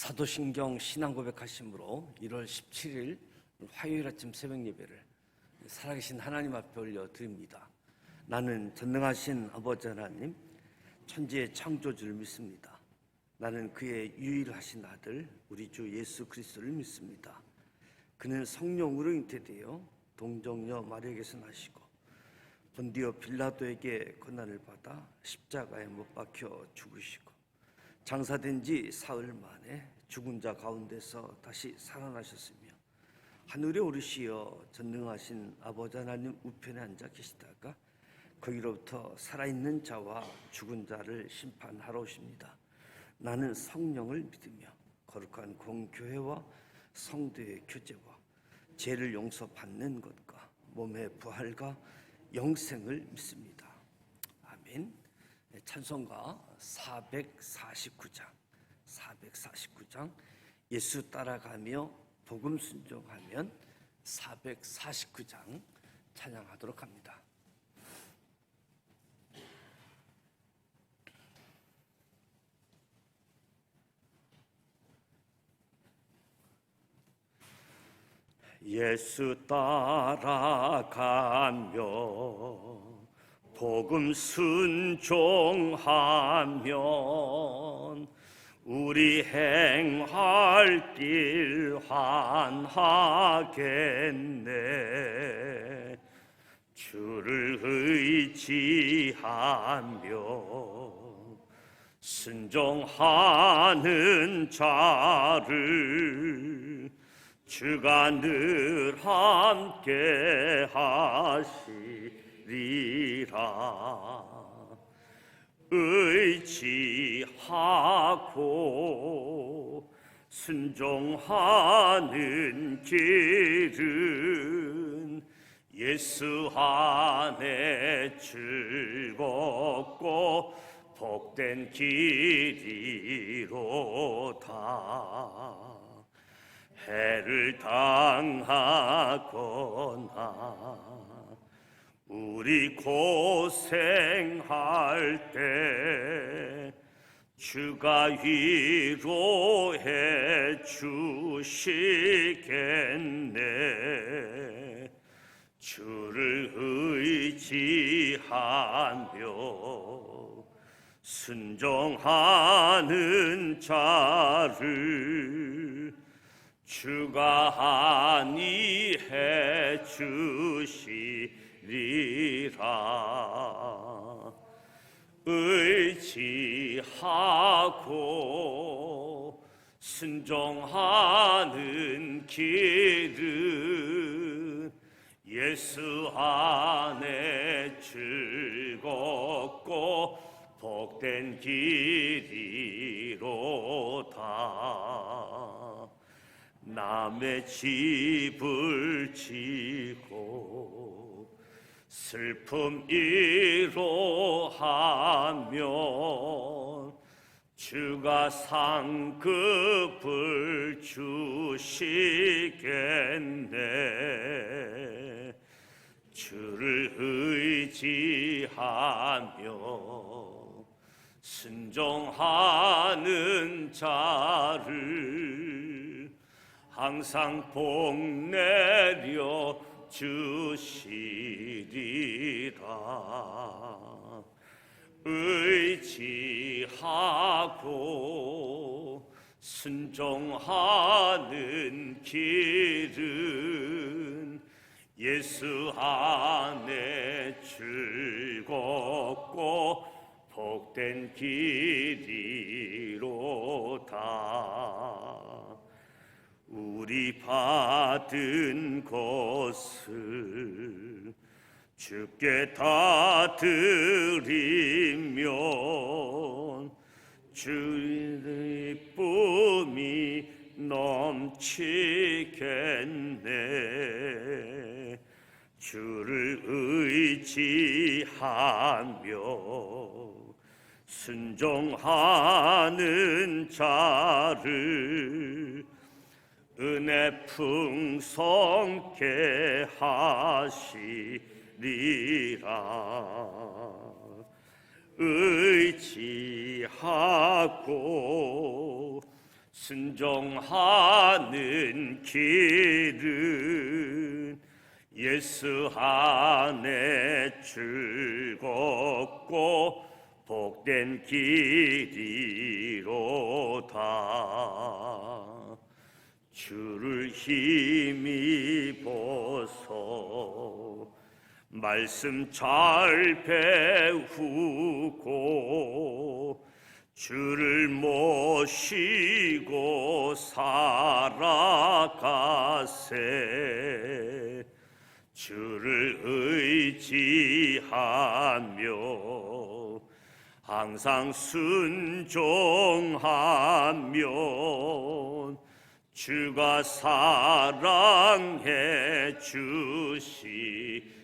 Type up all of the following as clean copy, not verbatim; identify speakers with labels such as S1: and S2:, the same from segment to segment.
S1: 사도신경 신앙고백하심으로 1월 17일 화요일 아침 새벽 예배를 살아계신 하나님 앞에 올려드립니다. 나는 전능하신 아버지 하나님, 천지의 창조주를 믿습니다. 나는 그의 유일하신 아들 우리 주 예수 그리스도를 믿습니다. 그는 성령으로 잉태되어 동정녀 마리아에게서 나시고 본디오 빌라도에게 고난을 받아 십자가에 못 박혀 죽으시고 장사된 지 사흘 만에 죽은 자 가운데서 다시 살아나셨으며 하늘에 오르시어 전능하신 아버지 하나님 우편에 앉아 계시다가 거기로부터 살아있는 자와 죽은 자를 심판하러 오십니다. 나는 성령을 믿으며 거룩한 공교회와 성도의 교제와 죄를 용서받는 것과 몸의 부활과 영생을 믿습니다. 아멘. 찬송가 449장 예수 따라가며 복음 순종하면 449장 찬양하도록 합니다. 예수 따라가며 복음 순종하면 우리 행할 길 환하겠네. 주를 의지하며 순종하는 자를 주가 늘 함께 하시리라. 의지하고 순종하는 길은 예수 안에 즐겁고 복된 길이로다. 해를 당하거나 우리 고생할 때 주가 위로해 주시겠네. 주를 의지하며 순종하는 자를 주가 안위해 주시리라. 의지하고 순종하는 길은 예수 안에 즐겁고 복된 길이로다. 남의 집을 지고 슬픔 이로하면 주가 상급을 주시겠네. 주를 의지하며 순종하는 자를 항상 복 내려 주시리라. 의지하고 순종하는 길은 예수 안에 즐겁고 복된 길이로다. 우리 받은 것을 주께 다 드리면 주의 기쁨이 넘치겠네. 주를 의지하며 순종하는 자를 은혜 풍성케 하시리라. 의지하고 순종하는 길은 예수 안에 즐겁고 복된 길이로다. 주를 힘입어서 말씀 잘 배우고 주를 모시고 살아가세. 주를 의지하며 항상 순종하면 주가 사랑해 주시리라.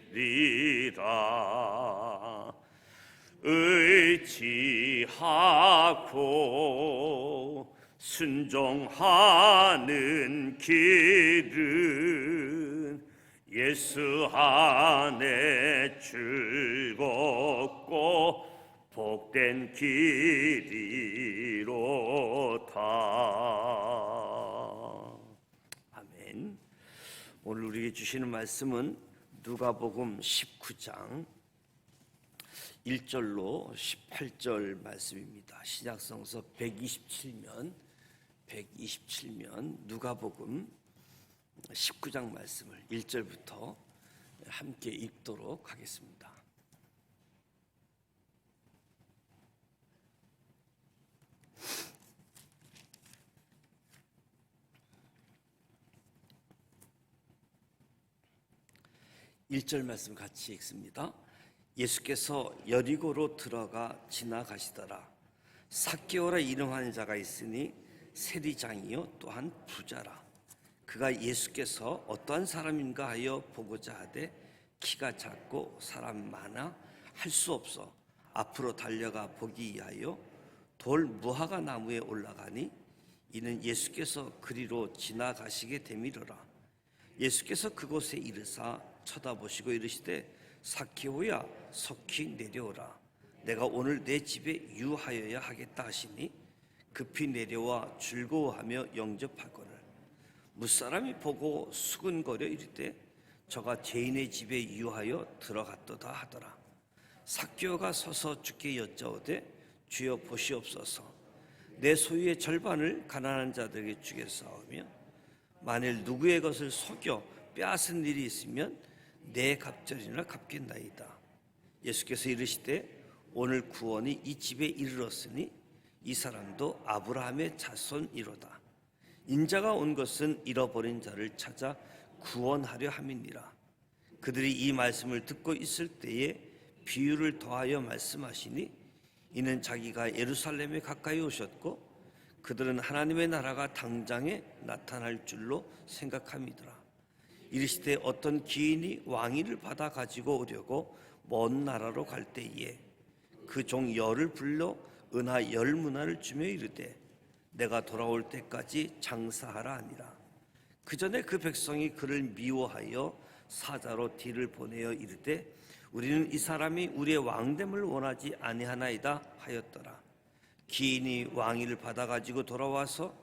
S1: 의지하고 순종하는 길은 예수 안에 즐겁고 복된 길이로다. 아멘. 오늘 우리에게 주시는 말씀은 누가복음 19장 1절로 18절 말씀입니다. 신약성서 127면 누가복음 19장 말씀을 1절부터 함께 읽도록 하겠습니다. (1절) 말씀 같이 읽습니다. 예수께서 여리고로 들어가 지나가시더라. 삭개오라 이름하는 자가 있으니 세리장이요 또한 부자라. 그가 예수께서 어떠한 사람인가 하여 보고자 하되 키가 작고 사람 많아 할 수 없어 앞으로 달려가 보기 위하여 돌 무화과 나무에 올라가니 이는 예수께서 그리로 지나가시게 되미러라. 예수께서 그곳에 이르사 쳐다보시고 이르시되 삭개오야 속히 내려오라. 내가 오늘 내 집에 유하여야 하겠다 하시니 급히 내려와 즐거워하며 영접하거늘 무사람이 보고 수근거려 이르되 저가 죄인의 집에 유하여 들어갔도다 하더라. 삭개오가 서서 주께 여짜오되 주여 보시옵소서. 내 소유의 절반을 가난한 자들에게 주겠사오며 만일 누구의 것을 속여 빼앗은 일이 있으면 내 갑절이나 갚겠나이다. 예수께서 이르시되 오늘 구원이 이 집에 이르렀으니 이 사람도 아브라함의 자손이로다. 인자가 온 것은 잃어버린 자를 찾아 구원하려 함이니라. 그들이 이 말씀을 듣고 있을 때에 비유를 더하여 말씀하시니 이는 자기가 예루살렘에 가까이 오셨고 그들은 하나님의 나라가 당장에 나타날 줄로 생각함이더라. 이르시되 어떤 기인이 왕위를 받아 가지고 오려고 먼 나라로 갈 때에 그 종 열을 불러 은하 10문화를 주며 이르되 내가 돌아올 때까지 장사하라 하니라. 그 전에 그 백성이 그를 미워하여 사자로 뒤를 보내어 이르되 우리는 이 사람이 우리의 왕됨을 원하지 아니하나이다 하였더라. 기인이 왕위를 받아 가지고 돌아와서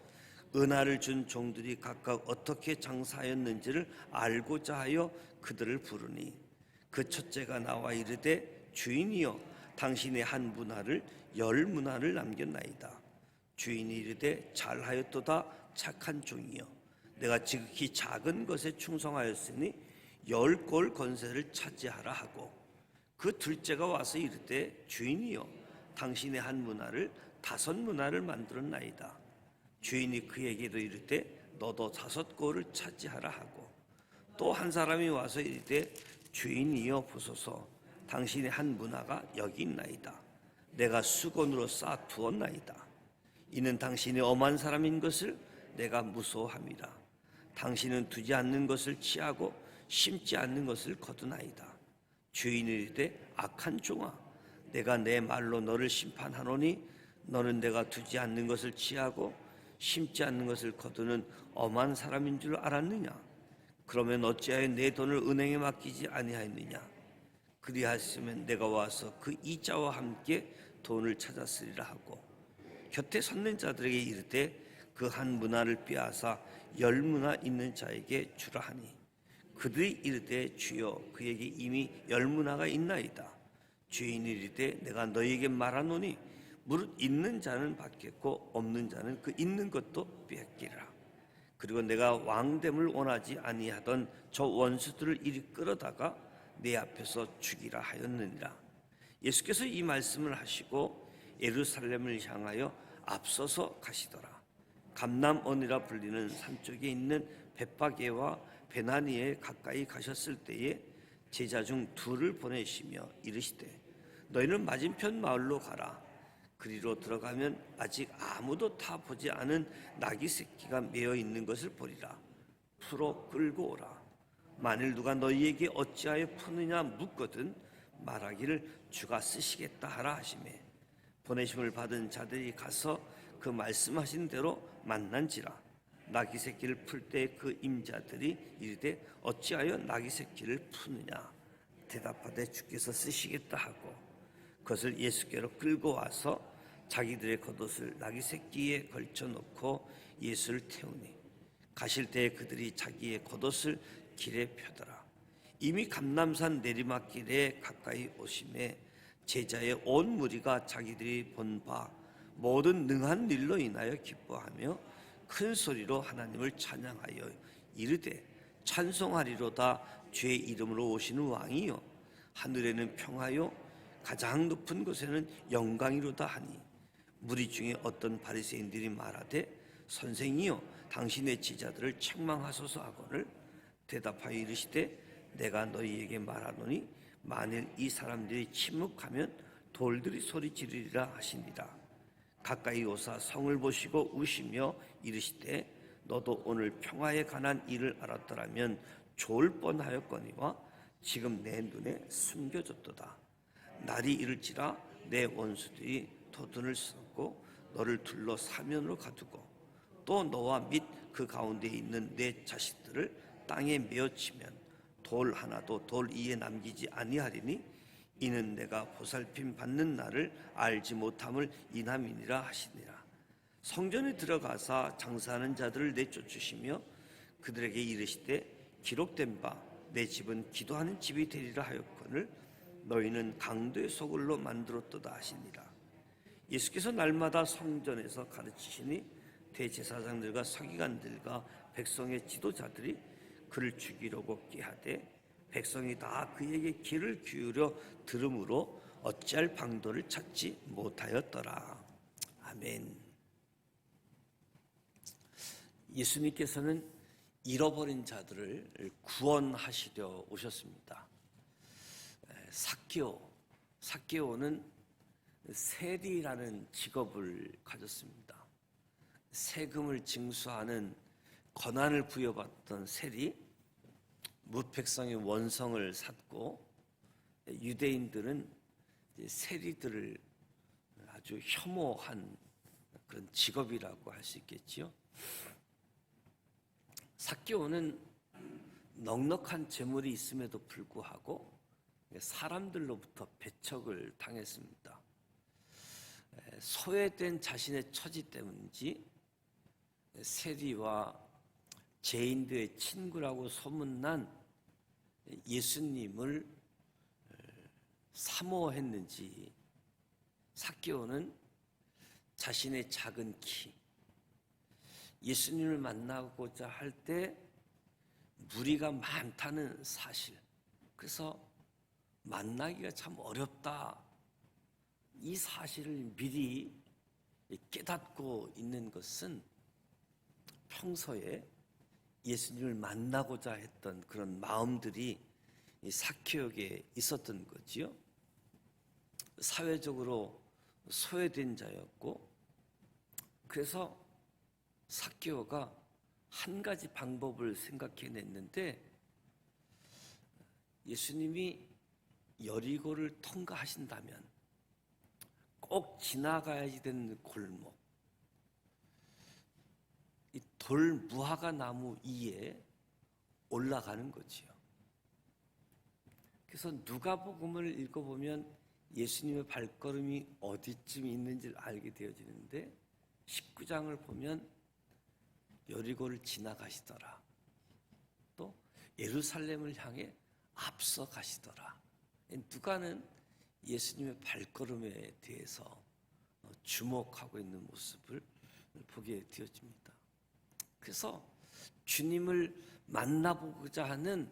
S1: 은하를 준 종들이 각각 어떻게 장사하였는지를 알고자 하여 그들을 부르니 그 첫째가 나와 이르되 주인이여 당신의 한 문화를 10문화를 남겼나이다. 주인이 이르되 잘하였도다 착한 종이여 내가 지극히 작은 것에 충성하였으니 10골 건세를 차지하라 하고 그 둘째가 와서 이르되 주인이여 당신의 한 문화를 5문화를 만들었나이다. 주인이 그에게도 이르되 너도 5골을 차지하라 하고 또 한 사람이 와서 이르되 주인이여 보소서 당신의 한 문화가 여기 있나이다. 내가 수건으로 쌓아 두었나이다. 이는 당신이 엄한 사람인 것을 내가 무서워함이라. 당신은 두지 않는 것을 취하고 심지 않는 것을 거두나이다. 주인이 이르되 악한 종아 내가 내 말로 너를 심판하노니 너는 내가 두지 않는 것을 취하고 심지 않는 것을 거두는 엄한 사람인 줄 알았느냐? 그러면 어찌하여 내 돈을 은행에 맡기지 아니하였느냐? 그리하였으면 내가 와서 그 이자와 함께 돈을 찾았으리라 하고 곁에 섰는 자들에게 이르되 그 한 문화를 빼앗아 10문화 있는 자에게 주라 하니 그들이 이르되 주여 그에게 이미 10문화가 있나이다. 주인이 이르되 내가 너희에게 말하노니 무릇 있는 자는 받겠고 없는 자는 그 있는 것도 빼앗기리라. 그리고 내가 왕됨을 원하지 아니하던 저 원수들을 이리 끌어다가 내 앞에서 죽이라 하였느니라. 예수께서 이 말씀을 하시고 예루살렘을 향하여 앞서서 가시더라. 감람원이라 불리는 산 쪽에 있는 벳바게와 베나니에 가까이 가셨을 때에 제자 중 둘을 보내시며 이르시되 너희는 맞은편 마을로 가라. 그리로 들어가면 아직 아무도 타 보지 않은 나귀 새끼가 매어 있는 것을 보리라. 풀어 끌고 오라. 만일 누가 너희에게 어찌하여 푸느냐 묻거든 말하기를 주가 쓰시겠다 하라 하시매 보내심을 받은 자들이 가서 그 말씀하신 대로 만난지라. 나귀 새끼를 풀 때 그 임자들이 이르되 어찌하여 나귀 새끼를 푸느냐 대답하되 주께서 쓰시겠다 하고 그것을 예수께로 끌고 와서 자기들의 겉옷을 나귀 새끼에 걸쳐 놓고 예수를 태우니 가실 때에 그들이 자기의 겉옷을 길에 펴더라. 이미 감람산 내리막길에 가까이 오심에 제자의 온 무리가 자기들이 본 바 모든 능한 일로 인하여 기뻐하며 큰 소리로 하나님을 찬양하여 이르되 찬송하리로다. 주의 이름으로 오시는 왕이요 하늘에는 평화요 가장 높은 곳에는 영광이로다 하니 무리 중에 어떤 바리새인들이 말하되 선생이요 당신의 제자들을 책망하소서 하거늘 대답하여 이르시되 내가 너희에게 말하노니 만일 이 사람들이 침묵하면 돌들이 소리 지르리라 하시니라. 가까이 오사 성을 보시고 우시며 이르시되 너도 오늘 평화에 관한 일을 알았더라면 좋을 뻔하였거니와 지금 내 눈에 숨겨졌도다. 날이 이를지라 내 원수들이 도둔을 쏟고 너를 둘러 사면으로 가두고 또 너와 및 그 가운데 있는 내 자식들을 땅에 메어치면 돌 하나도 돌 위에 남기지 아니하리니 이는 내가 보살핌 받는 날을 알지 못함을 인함이니라 하시니라. 성전에 들어가사 장사하는 자들을 내쫓으시며 그들에게 이르시되 기록된 바 내 집은 기도하는 집이 되리라 하였거늘 너희는 강도의 소굴로 만들었도다 하시니라. 예수께서 날마다 성전에서 가르치시니 대제사장들과 서기관들과 백성의 지도자들이 그를 죽이려고 꾀하되 백성이 다 그에게 귀를 기울여 들으므로 어찌할 방도를 찾지 못하였더라. 아멘. 예수님께서는 잃어버린 자들을 구원하시려 오셨습니다. 삭개오는 세리라는 직업을 가졌습니다. 세금을 징수하는 권한을 부여받던 세리, 무백성의 원성을 샀고 유대인들은 세리들을 아주 혐오한 그런 직업이라고 할 수 있겠지요. 삭개오는 넉넉한 재물이 있음에도 불구하고 사람들로부터 배척을 당했습니다. 소외된 자신의 처지 때문인지 세리와 죄인들의 친구라고 소문난 예수님을 사모했는지 삭개오는 자신의 작은 키, 예수님을 만나고자 할 때 무리가 많다는 사실, 그래서 만나기가 참 어렵다, 이 사실을 미리 깨닫고 있는 것은 평소에 예수님을 만나고자 했던 그런 마음들이 삭개오에게 있었던 거지요. 사회적으로 소외된 자였고, 그래서 삭개오가 한 가지 방법을 생각해냈는데, 예수님이 여리고를 통과하신다면 꼭 지나가야지 되는 골목, 이 돌무화과 나무 위에 올라가는 거지요. 그래서 누가복음을 읽어보면 예수님의 발걸음이 어디쯤 있는지를 알게 되어지는데 19장을 보면 여리고를 지나가시더라. 또 예루살렘을 향해 앞서 가시더라. 누가는 예수님의 발걸음에 대해서 주목하고 있는 모습을 보게 되어집니다. 그래서 주님을 만나보고자 하는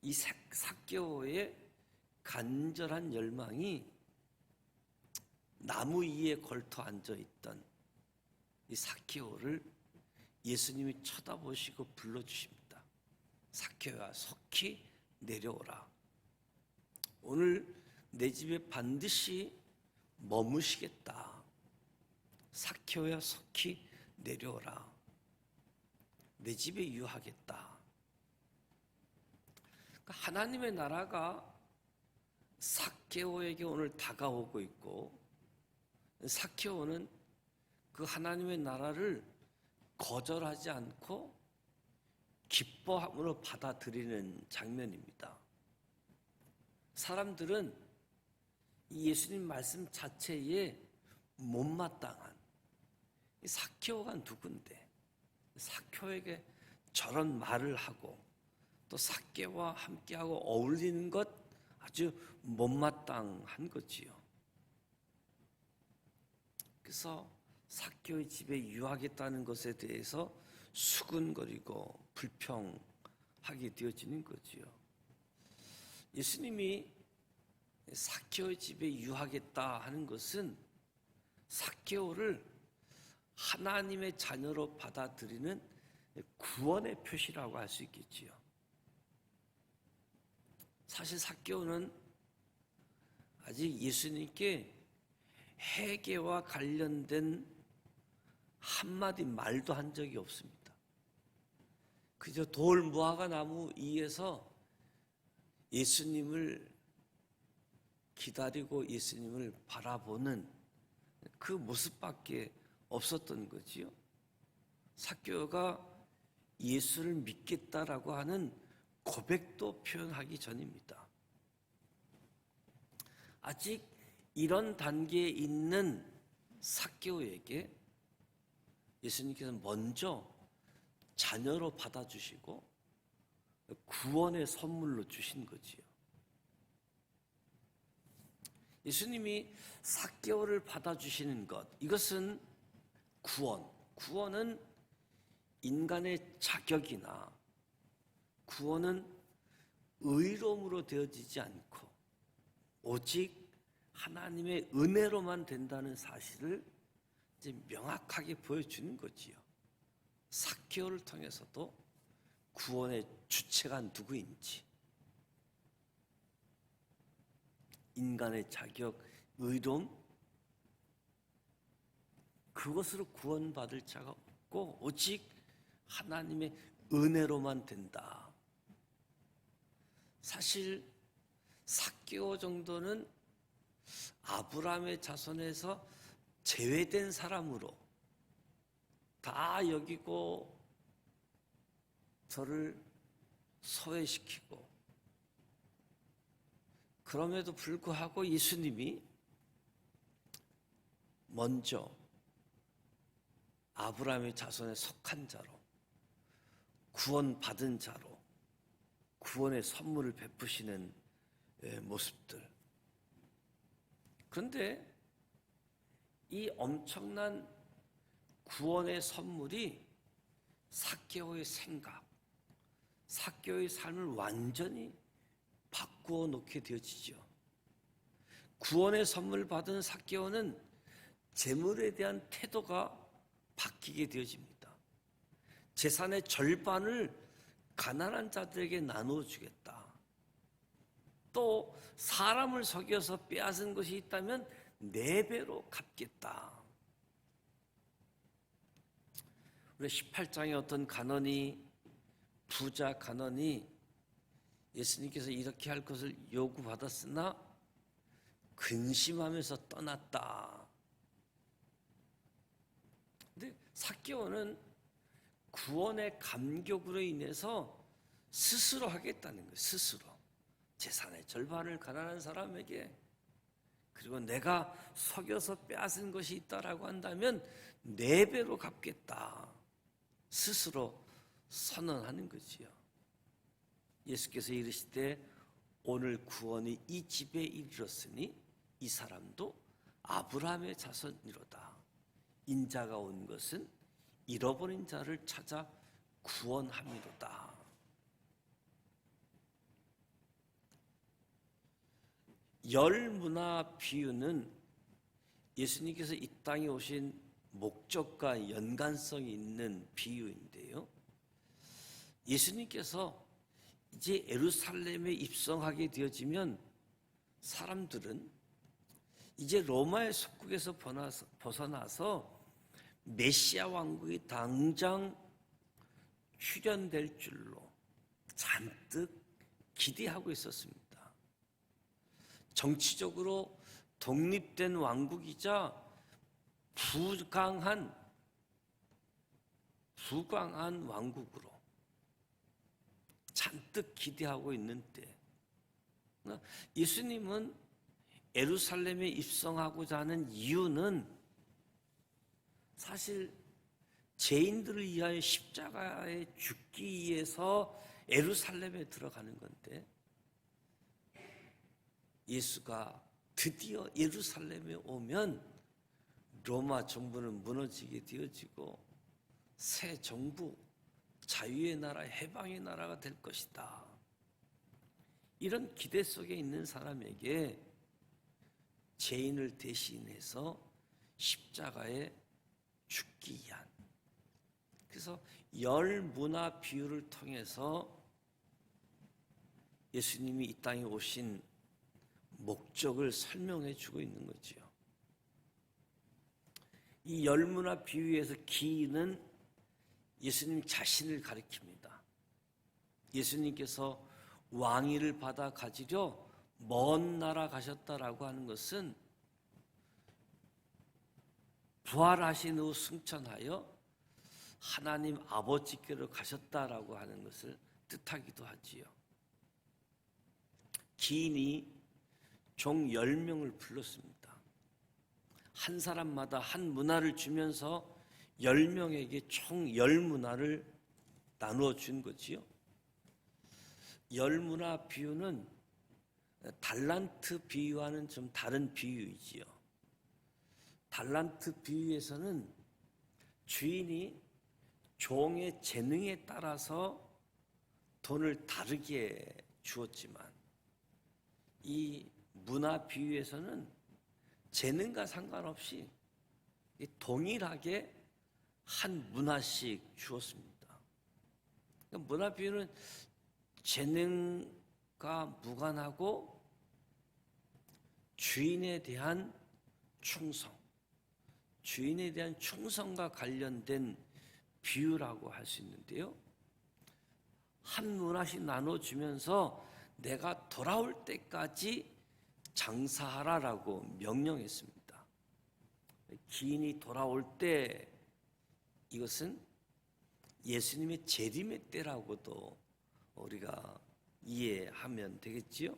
S1: 이 삭개오의 간절한 열망이 나무 위에 걸터 앉아있던 이 삭개오를 예수님이 쳐다보시고 불러주십니다. 삭개오야, 속히 내려오라. 오늘 내 집에 반드시 머무시겠다. 삭개오야, 속히 내려오라. 내 집에 유하겠다. 그러니까 하나님의 나라가 삭개오에게 오늘 다가오고 있고, 삭개오는 그 하나님의 나라를 거절하지 않고 기뻐함으로 받아들이는 장면입니다. 사람들은 이 예수님 말씀 자체에 못마땅한 삭개오가 누군데 삭개오에게 저런 말을 하고 또 삭개오와 함께하고 어울리는 것 아주 못마땅한 거지요. 그래서 삭개오의 집에 유하겠다는 것에 대해서 수군거리고 불평하게 되어지는 거지요. 예수님이 삭개오의 집에 유하겠다 하는 것은 삭개오를 하나님의 자녀로 받아들이는 구원의 표시라고 할 수 있겠지요. 사실 삭개오는 아직 예수님께 회개와 관련된 한마디 말도 한 적이 없습니다. 그저 돌 무화과 나무 위에서 예수님을 기다리고 예수님을 바라보는 그 모습밖에 없었던 거지요. 삭개오가 예수를 믿겠다라고 하는 고백도 표현하기 전입니다. 아직 이런 단계에 있는 삭개오에게 예수님께서 먼저 자녀로 받아주시고 구원의 선물로 주신 거지요. 예수님이 삭개오를 받아주시는 것, 이것은 구원은 인간의 자격이나 구원은 의로움으로 되어지지 않고 오직 하나님의 은혜로만 된다는 사실을 이제 명확하게 보여주는 거지요. 삭개오를 통해서도 구원의 주체가 누구인지, 인간의 자격, 의로움, 그것으로 구원받을 자가 없고 오직 하나님의 은혜로만 된다. 사실 삭개오 정도는 아브라함의 자손에서 제외된 사람으로 다 여기고 저를 소외시키고, 그럼에도 불구하고 예수님이 먼저 아브라함의 자손에 속한 자로, 구원받은 자로 구원의 선물을 베푸시는 모습들. 그런데 이 엄청난 구원의 선물이 삭개오의 생각, 삭개오의 삶을 완전히 바꾸어 놓게 되어지죠. 구원의 선물 받은 삭개오는 재물에 대한 태도가 바뀌게 되어집니다. 재산의 절반을 가난한 자들에게 나누어 주겠다. 또 사람을 속여서 빼앗은 것이 있다면 4배로 갚겠다. 우리 18장에 어떤 부자 간원이 예수님께서 이렇게 할 것을 요구받았으나 근심하면서 떠났다. 근데 삭개오는 구원의 감격으로 인해서 스스로 하겠다는 거예요. 스스로 재산의 절반을 가난한 사람에게, 그리고 내가 속여서 빼앗은 것이 있다라고 한다면 4배로 갚겠다. 스스로 선언하는 거지요. 예수께서 이르시되 오늘 구원이 이 집에 이르렀으니 이 사람도 아브라함의 자손이로다. 인자가 온 것은 잃어버린 자를 찾아 구원함이로다. 열무나 비유는 예수님께서 이 땅에 오신 목적과 연관성이 있는 비유인데요. 예수님께서 이제 예루살렘에 입성하게 되어지면 사람들은 이제 로마의 속국에서 벗어나서 메시아 왕국이 당장 출현될 줄로 잔뜩 기대하고 있었습니다. 정치적으로 독립된 왕국이자 부강한 왕국으로 잔뜩 기대하고 있는 때 예수님은 예루살렘에 입성하고자 하는 이유는 사실 죄인들을 위하여 십자가에 죽기 위해서 예루살렘에 들어가는 건데 예수가 드디어 예루살렘에 오면 로마 정부는 무너지게 되어지고 새 정부, 자유의 나라, 해방의 나라가 될 것이다. 이런 기대 속에 있는 사람에게 죄인을 대신해서 십자가에 죽기 위한, 그래서 열무나 비유를 통해서 예수님이 이 땅에 오신 목적을 설명해 주고 있는 거지요. 이 열무나 비유에서 기는 예수님 자신을 가리킵니다. 예수님께서 왕위를 받아 가지려 먼 나라 가셨다라고 하는 것은 부활하신 후 승천하여 하나님 아버지께로 가셨다라고 하는 것을 뜻하기도 하지요. 기인이 종 10명을 불렀습니다. 한 사람마다 한 문화를 주면서 10명에게 총 10문화를 나누어 준 거지요. 열무나 비유는 달란트 비유와는 좀 다른 비유이지요. 달란트 비유에서는 주인이 종의 재능에 따라서 돈을 다르게 주었지만 이 문화 비유에서는 재능과 상관없이 동일하게 한 문화씩 주었습니다. 문화 비유는 재능과 무관하고 주인에 대한 충성, 주인에 대한 충성과 관련된 비유라고 할 수 있는데요. 한 문화씩 나눠주면서 내가 돌아올 때까지 장사하라라고 명령했습니다. 기인이 돌아올 때 이것은 예수님의 재림의 때라고도 우리가 이해하면 되겠지요.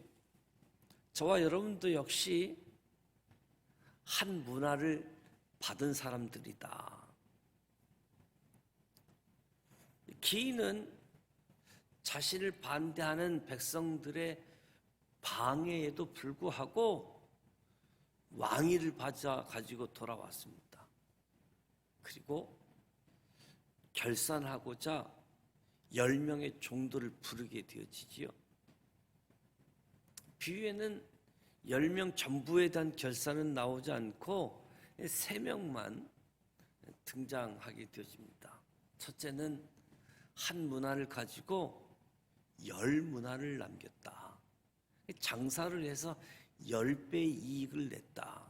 S1: 저와 여러분도 역시 한 문화를 받은 사람들이다. 기인은 자신을 반대하는 백성들의 방해에도 불구하고 왕위를 받아 가지고 돌아왔습니다. 그리고 결산하고자 10명의 종들을 부르게 되어지지요. 비유에는 10명 전부에 대한 결산은 나오지 않고 3명만 등장하게 되어집니다. 첫째는 한 문화를 가지고 10문화를 남겼다. 장사를 해서 10배의 이익을 냈다.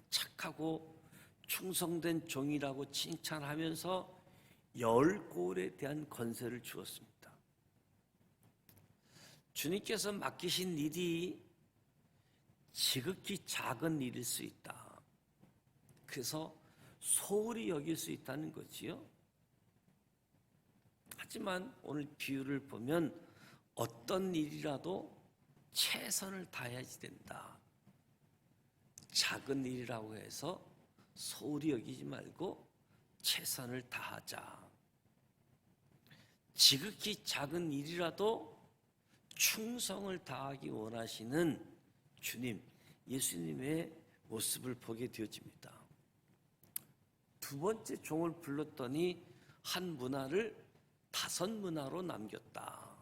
S1: 착하고 충성된 종이라고 칭찬하면서 10골에 대한 권세를 주었습니다. 주님께서 맡기신 일이 지극히 작은 일일 수 있다. 그래서 소홀히 여길 수 있다는 거지요. 하지만 오늘 비유를 보면 어떤 일이라도 최선을 다해야지 된다. 작은 일이라고 해서 소홀히 여기지 말고 최선을 다하자. 지극히 작은 일이라도 충성을 다하기 원하시는 주님, 예수님의 모습을 보게 되어집니다. 두 번째 종을 불렀더니 한 문화를 5문화로 남겼다.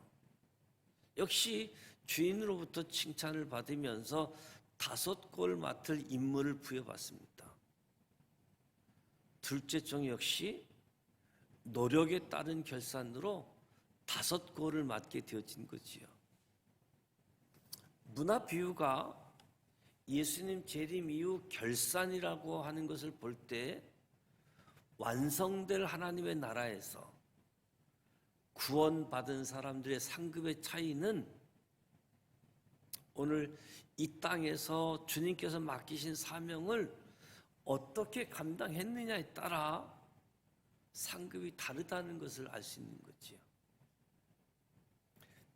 S1: 역시 주인으로부터 칭찬을 받으면서 5골 맡을 임무를 부여받습니다. 둘째 종 역시 노력에 따른 결산으로 5골을 맡게 되어진 거지요. 문화 비유가 예수님 재림 이후 결산이라고 하는 것을 볼 때 완성될 하나님의 나라에서 구원받은 사람들의 상급의 차이는 오늘 이 땅에서 주님께서 맡기신 사명을 어떻게 감당했느냐에 따라 상급이 다르다는 것을 알 수 있는 거지요.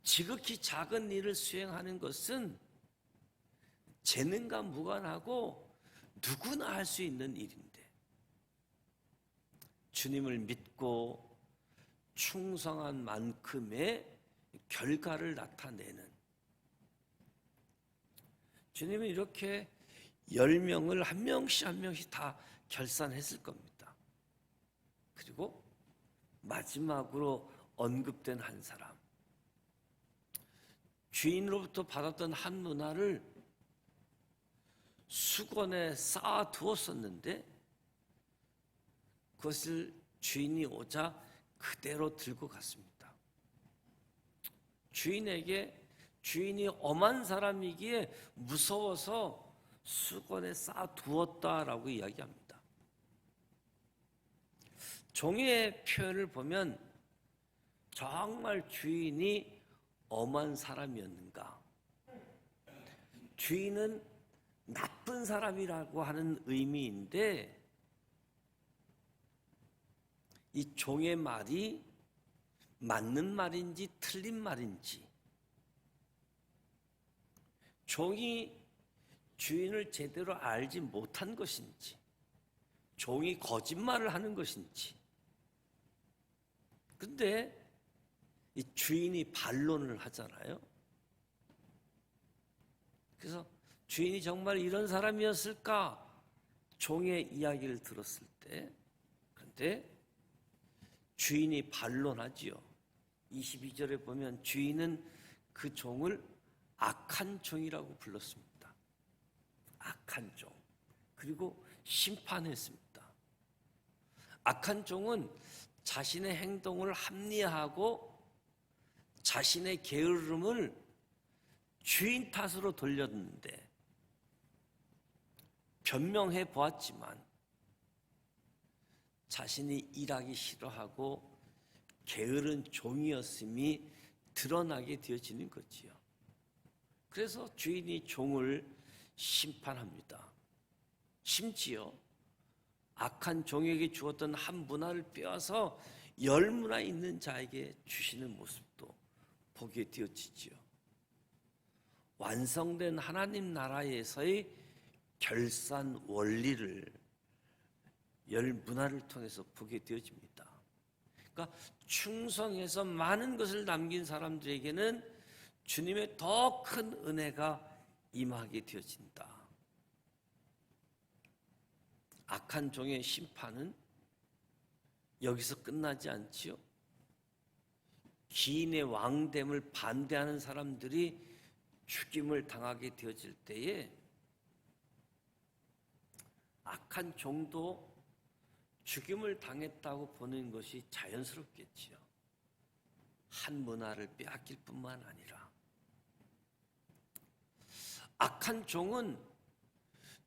S1: 지극히 작은 일을 수행하는 것은 재능과 무관하고 누구나 할 수 있는 일인데, 주님을 믿고 충성한 만큼의 결과를 나타내는, 주님은 이렇게 10명을 한 명씩 다 결산했을 겁니다. 그리고 마지막으로 언급된 한 사람, 주인으로부터 받았던 한 문화를 수건에 쌓아두었었는데 그것을 주인이 오자 그대로 들고 갔습니다. 주인이 엄한 사람이기에 무서워서 수건에 쌓아두었다라고 이야기합니다. 종의 표현을 보면 정말 주인이 엄한 사람이었는가? 주인은 나쁜 사람이라고 하는 의미인데, 이 종의 말이 맞는 말인지 틀린 말인지, 종이 주인을 제대로 알지 못한 것인지, 종이 거짓말을 하는 것인지. 근데 이 주인이 반론을 하잖아요. 그래서 주인이 정말 이런 사람이었을까? 종의 이야기를 들었을 때, 그런데 주인이 반론하지요. 22절에 보면 주인은 그 종을 악한 종이라고 불렀습니다. 악한 종. 그리고 심판했습니다. 악한 종은 자신의 행동을 합리화하고 자신의 게으름을 주인 탓으로 돌렸는데, 변명해 보았지만 자신이 일하기 싫어하고 게으른 종이었음이 드러나게 되어지는 거지요. 그래서 주인이 종을 심판합니다. 심지어 악한 종에게 주었던 한 문화를 빼앗아 10문화 있는 자에게 주시는 모습도 보게 되어지지요. 완성된 하나님 나라에서의 결산 원리를 10문화를 통해서 보게 되어집니다. 그러니까 충성해서 많은 것을 남긴 사람들에게는 주님의 더 큰 은혜가 임하게 되어진다. 악한 종의 심판은 여기서 끝나지 않지요. 기인의 왕됨을 반대하는 사람들이 죽임을 당하게 되어질 때에 악한 종도 죽임을 당했다고 보는 것이 자연스럽겠지요. 한 문화를 빼앗길 뿐만 아니라 악한 종은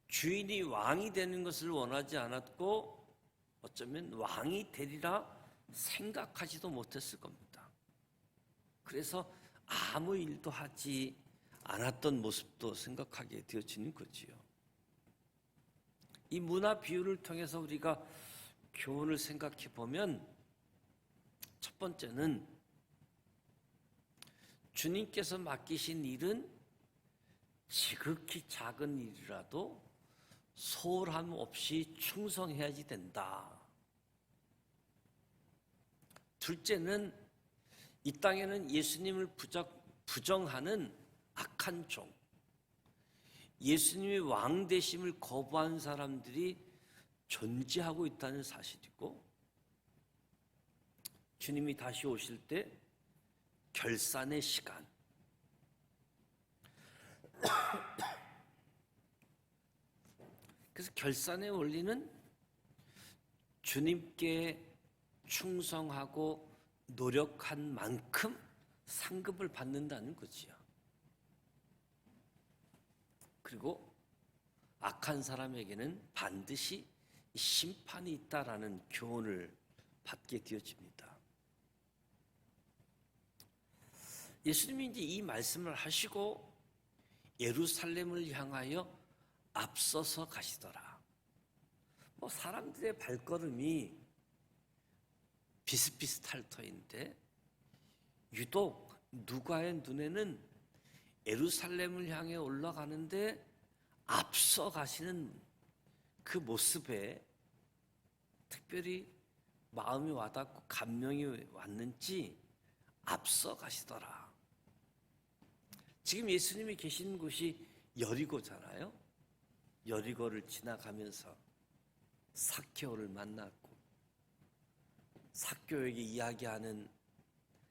S1: 주인이 왕이 되는 것을 원하지 않았고 어쩌면 왕이 되리라 생각하지도 못했을 겁니다. 그래서 아무 일도 하지 않았던 모습도 생각하게 되어지는 거지요. 이 문화 비유를 통해서 우리가 교훈을 생각해 보면, 첫 번째는 주님께서 맡기신 일은 지극히 작은 일이라도 소홀함 없이 충성해야지 된다. 둘째는 이 땅에는 예수님을 부정하는 악한 종, 예수님의 왕 되심을 거부한 사람들이 존재하고 있다는 사실이고, 주님이 다시 오실 때 결산의 시간, 그래서 결산의 원리는 주님께 충성하고 노력한 만큼 상급을 받는다는 거지요. 그리고 악한 사람에게는 반드시 심판이 있다라는 교훈을 받게 되어집니다. 예수님이 이제 이 말씀을 하시고 예루살렘을 향하여 앞서서 가시더라. 사람들의 발걸음이 비슷비슷할 터인데 유독 누가의 눈에는 예루살렘을 향해 올라가는데 앞서 가시는 그 모습에 특별히 마음이 와닿고 감명이 왔는지 앞서 가시더라. 지금 예수님이 계신 곳이 여리고잖아요. 여리고를 지나가면서 삭개오를 만났고, 삭개오에게 이야기하는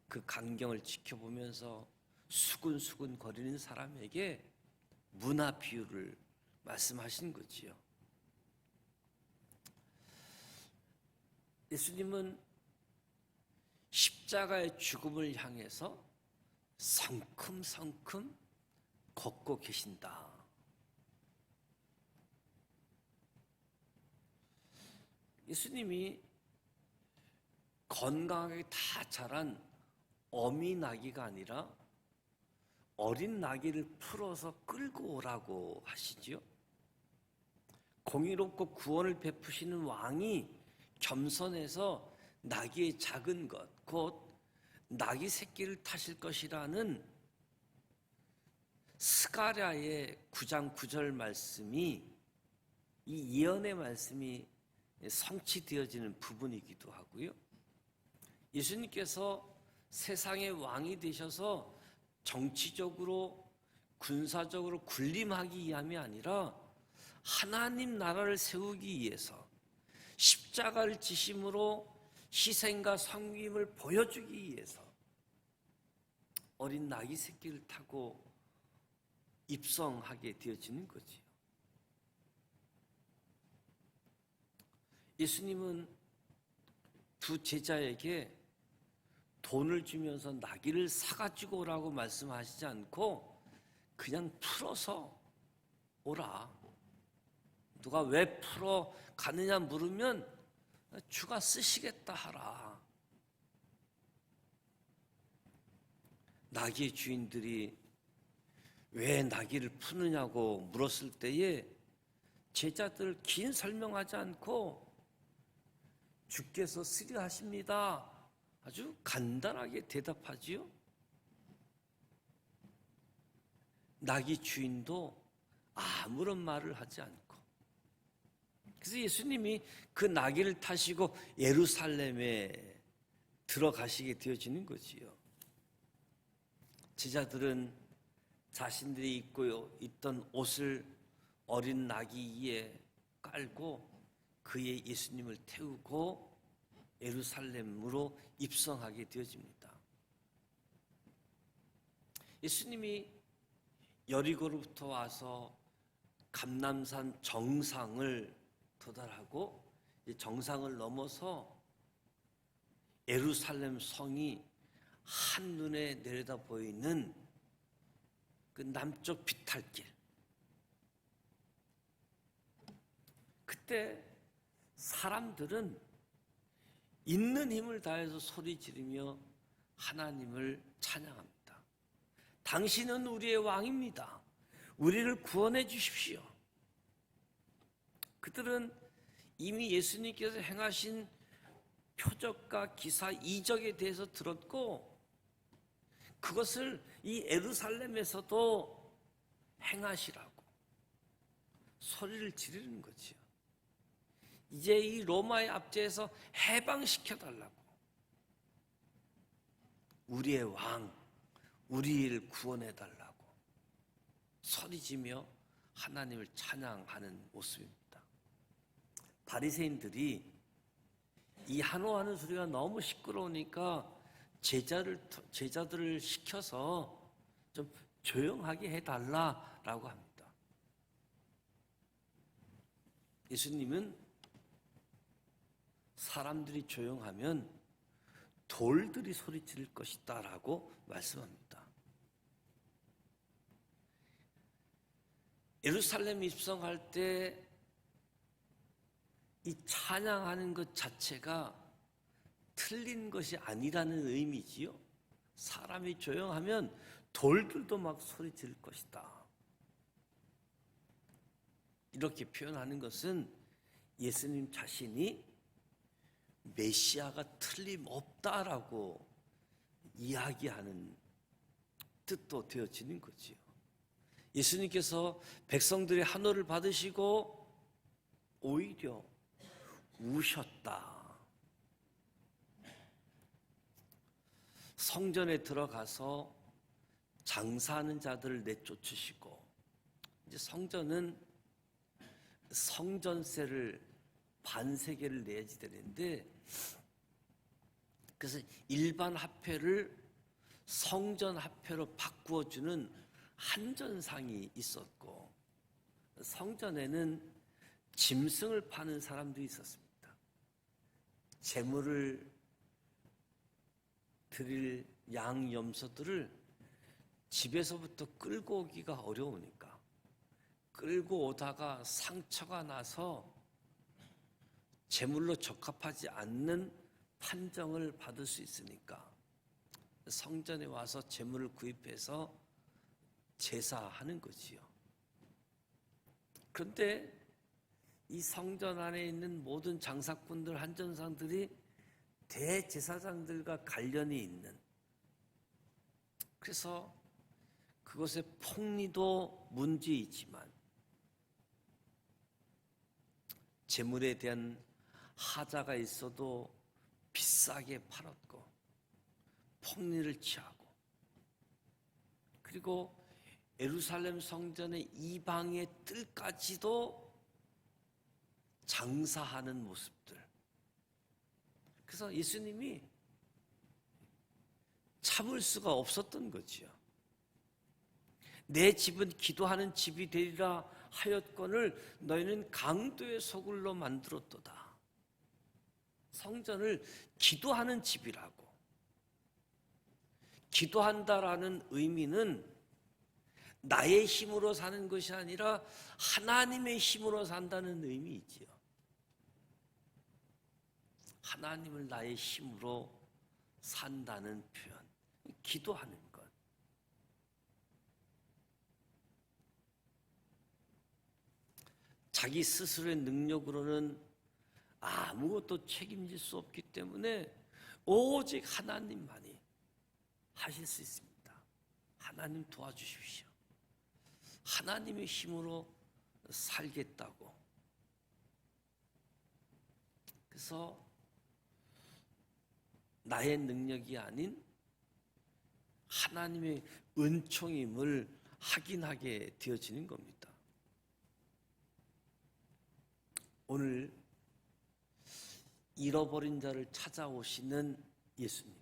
S1: 그 광경을 지켜보면서 수근수근 거리는 사람에게 문화 비유를 말씀하신 거지요. 예수님은 십자가의 죽음을 향해서 성큼성큼 걷고 계신다. 예수님이 건강하게 다 자란 어미 나귀가 아니라 어린 나귀를 풀어서 끌고 오라고 하시지요. 공의롭고 구원을 베푸시는 왕이 겸손해서 나귀의 작은 것, 곧 나귀 새끼를 타실 것이라는 스가랴의 9장 9절 말씀이, 이 예언의 말씀이 성취되어지는 부분이기도 하고요. 예수님께서 세상의 왕이 되셔서 정치적으로 군사적으로 군림하기 위함이 아니라 하나님 나라를 세우기 위해서 십자가를 지심으로 희생과 섬김을 보여주기 위해서 어린 나귀 새끼를 타고 입성하게 되어지는 거지요. 예수님은 두 제자에게 돈을 주면서 나귀를 사가지고 오라고 말씀하시지 않고 그냥 풀어서 오라. 누가 왜 풀어 가느냐 물으면 주가 쓰시겠다 하라. 나귀의 주인들이 왜 나귀를 푸느냐고 물었을 때에 제자들 긴 설명하지 않고 주께서 쓰리하십니다. 아주 간단하게 대답하지요. 나귀 주인도 아무런 말을 하지 않고, 그래서 예수님이 그 나귀를 타시고 예루살렘에 들어가시게 되어지는 거지요. 제자들은 자신들이 입고 있던 옷을 어린 나귀 위에 깔고 그의 예수님을 태우고 예루살렘으로 입성하게 되어집니다. 예수님이 여리고로부터 와서 감람산 정상을 도달하고 정상을 넘어서 예루살렘 성이 한눈에 내려다 보이는 그 남쪽 비탈길, 그때 사람들은 있는 힘을 다해서 소리 지르며 하나님을 찬양합니다. 당신은 우리의 왕입니다. 우리를 구원해 주십시오. 그들은 이미 예수님께서 행하신 표적과 기사, 이적에 대해서 들었고 그것을 이 예루살렘에서도 행하시라고 소리를 지르는 거지요. 이제 이 로마의 압제에서 해방시켜달라고. 우리의 왕, 우리를 구원해 달라고 소리지며 하나님을 찬양하는 모습입니다. 바리새인들이 이 한호하는 소리가 너무 시끄러우니까 제자들을 시켜서 좀 조용하게 해달라라고 합니다. 예수님은 사람들이 조용하면 돌들이 소리칠 것이다 라고 말씀합니다. 예루살렘 입성할 때 이 찬양하는 것 자체가 틀린 것이 아니라는 의미지요. 사람이 조용하면 돌들도 막 소리칠 것이다. 이렇게 표현하는 것은 예수님 자신이 메시아가 틀림없다라고 이야기하는 뜻도 되어지는 거지요. 예수님께서 백성들의 한호를 받으시고 오히려 우셨다. 성전에 들어가서 장사하는 자들을 내쫓으시고, 이제 성전은 성전세를 반세계를 내야지 되는데, 그래서 일반 화폐를 성전 화폐로 바꾸어주는 한전상이 있었고, 성전에는 짐승을 파는 사람들이 있었습니다. 제물을 드릴 양 염소들을 집에서부터 끌고 오기가 어려우니까 끌고 오다가 상처가 나서 제물로 적합하지 않는 판정을 받을 수 있으니까 성전에 와서 제물을 구입해서 제사하는 거지요. 그런데 이 성전 안에 있는 모든 장사꾼들, 한전상들이 대제사장들과 관련이 있는, 그래서 그것의 폭리도 문제이지만 제물에 대한 하자가 있어도 비싸게 팔았고 폭리를 취하고, 그리고 예루살렘 성전의 이방의 뜰까지도 장사하는 모습들. 그래서 예수님이 참을 수가 없었던 거지요. 내 집은 기도하는 집이 되리라 하였거늘 너희는 강도의 소굴로 만들었도다. 성전을 기도하는 집이라고. 기도한다라는 의미는 나의 힘으로 사는 것이 아니라 하나님의 힘으로 산다는 의미이지요. 하나님을 나의 힘으로 산다는 표현, 기도하는 것. 자기 스스로의 능력으로는 아무것도 책임질 수 없기 때문에 오직 하나님만이 하실 수 있습니다. 하나님 도와주십시오. 하나님의 힘으로 살겠다고. 그래서 나의 능력이 아닌 하나님의 은총임을 확인하게 되어지는 겁니다. 오늘 잃어버린 자를 찾아오시는 예수님,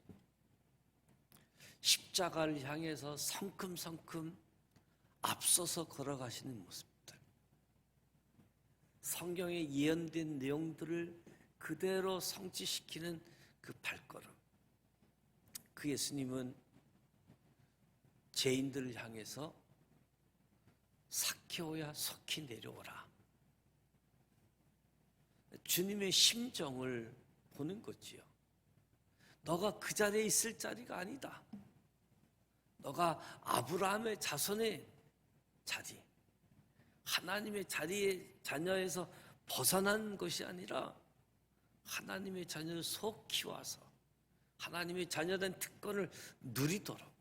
S1: 십자가를 향해서 성큼성큼 앞서서 걸어가시는 모습들, 성경에 예언된 내용들을 그대로 성취시키는 그 발걸음, 그 예수님은 죄인들을 향해서 삭개오야 속히 내려오라, 주님의 심정을 보는 거지요. 너가 그 자리에 있을 자리가 아니다. 너가 아브라함의 자손의 자리, 하나님의 자리의 자녀에서 벗어난 것이 아니라 하나님의 자녀를 속히 와서 하나님의 자녀된 특권을 누리도록,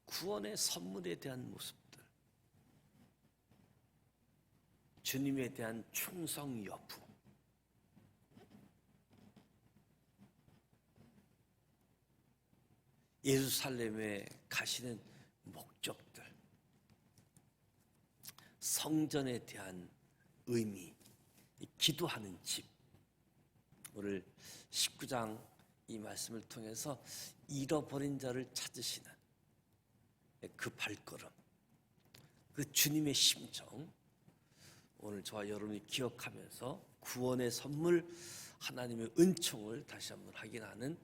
S1: 구원의 선물에 대한 모습들, 주님에 대한 충성 여부, 예루살렘에 가시는 목적들, 성전에 대한 의미, 기도하는 집. 오늘 19장 이 말씀을 통해서 잃어버린 자를 찾으시는 그 발걸음, 그 주님의 심정, 오늘 저와 여러분이 기억하면서 구원의 선물, 하나님의 은총을 다시 한번 확인하는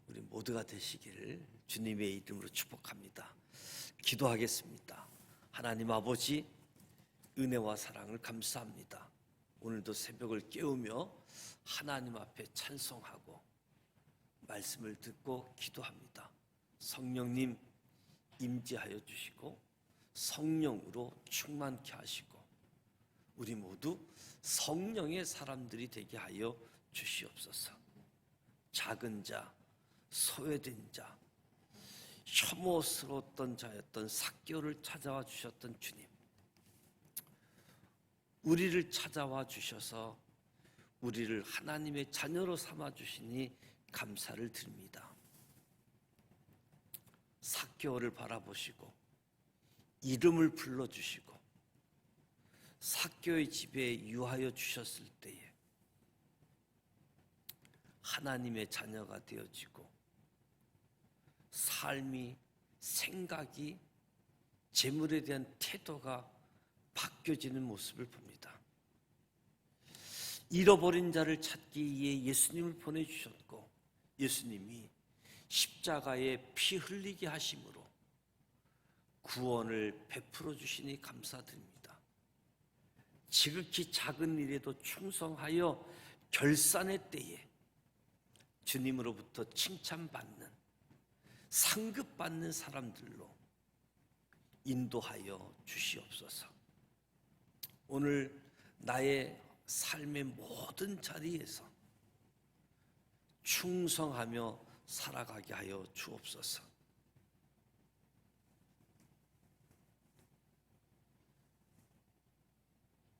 S1: 우리 모두가 되시기를 주님의 이름으로 축복합니다. 기도하겠습니다. 하나님 아버지, 은혜와 사랑을 감사합니다. 오늘도 새벽을 깨우며 하나님 앞에 찬송하고 말씀을 듣고 기도합니다. 성령님 임재하여 주시고 성령으로 충만케 하시고 우리 모두 성령의 사람들이 되게 하여 주시옵소서. 작은 자, 소외된 자, 혐오스러웠던 자였던 삭개오를 찾아와 주셨던 주님, 우리를 찾아와 주셔서 우리를 하나님의 자녀로 삼아 주시니 감사를 드립니다. 삭개오를 바라보시고 이름을 불러주시고 삭개오의 집에 유하여 주셨을 때에 하나님의 자녀가 되어지고 삶이, 생각이, 재물에 대한 태도가 바뀌어지는 모습을 봅니다. 잃어버린 자를 찾기 위해 예수님을 보내주셨고 예수님이 십자가에 피 흘리게 하심으로 구원을 베풀어 주시니 감사드립니다. 지극히 작은 일에도 충성하여 결산의 때에 주님으로부터 칭찬받는, 상급받는 사람들로 인도하여 주시옵소서. 오늘 나의 삶의 모든 자리에서 충성하며 살아가게 하여 주옵소서.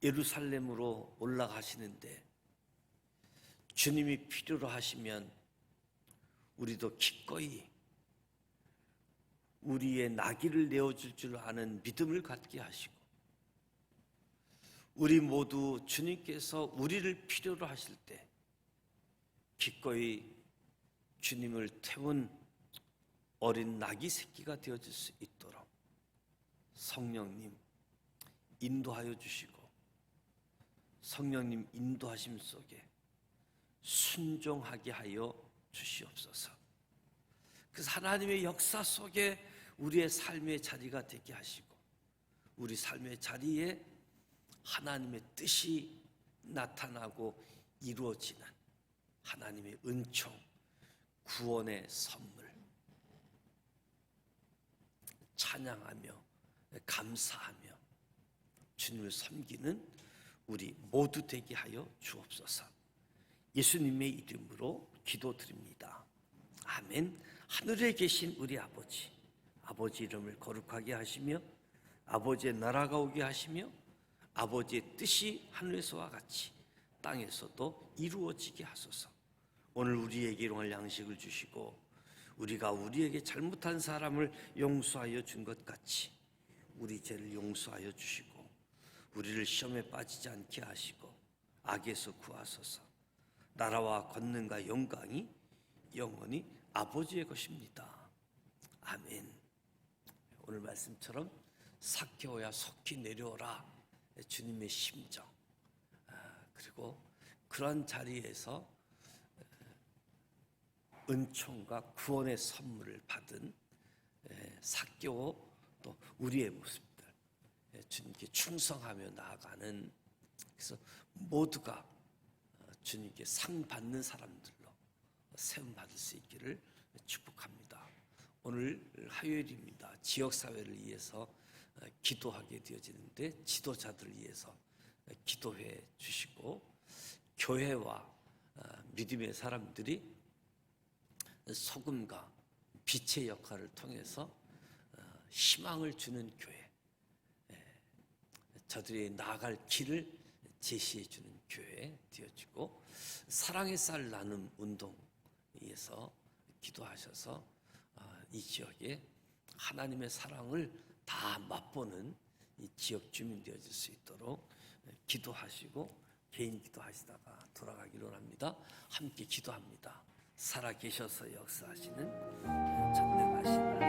S1: 예루살렘으로 올라가시는데 주님이 필요로 하시면 우리도 기꺼이 우리의 나귀를 내어줄 줄 아는 믿음을 갖게 하시고 우리 모두 주님께서 우리를 필요로 하실 때 기꺼이 주님을 태운 어린 나귀 새끼가 되어질 수 있도록 성령님 인도하여 주시고 성령님 인도하심 속에 순종하게 하여 주시옵소서. 그래서 하나님의 역사 속에 우리의 삶의 자리가 되게 하시고 우리 삶의 자리에 하나님의 뜻이 나타나고 이루어지는 하나님의 은총, 구원의 선물 찬양하며 감사하며 주님을 섬기는 우리 모두 되게 하여 주옵소서. 예수님의 이름으로 기도드립니다. 아멘. 하늘에 계신 우리 아버지, 아버지 이름을 거룩하게 하시며 아버지의 나라가 오게 하시며 아버지의 뜻이 하늘에서와 같이 땅에서도 이루어지게 하소서. 오늘 우리에게 일용할 양식을 주시고 우리가 우리에게 잘못한 사람을 용서하여 준 것 같이 우리 죄를 용서하여 주시고 우리를 시험에 빠지지 않게 하시고 악에서 구하소서. 나라와 권능과 영광이 영원히 아버지의 것입니다. 아멘. 오늘 말씀처럼 삭개오야 속히 내려오라, 주님의 심정, 그리고 그런 자리에서 은총과 구원의 선물을 받은 삭개오 또 우리의 모습들, 주님께 충성하며 나아가는, 그래서 모두가 주님께 상 받는 사람들로 세움 받을 수 있기를 축복합니다. 오늘 화요일입니다. 지역사회를 위해서 기도하게 되어지는데 지도자들을 위해서 기도해 주시고 교회와 믿음의 사람들이 소금과 빛의 역할을 통해서 희망을 주는 교회, 저들이 나아갈 길을 제시해 주는 교회 되어지고 사랑의 쌀 나눔 운동에서 기도하셔서 이 지역에 하나님의 사랑을 다 맛보는 이 지역 주민 되어질 수 있도록 기도하시고 개인 기도하시다가 돌아가기로 합니다. 함께 기도합니다. 살아계셔서 역사하시는 전능하신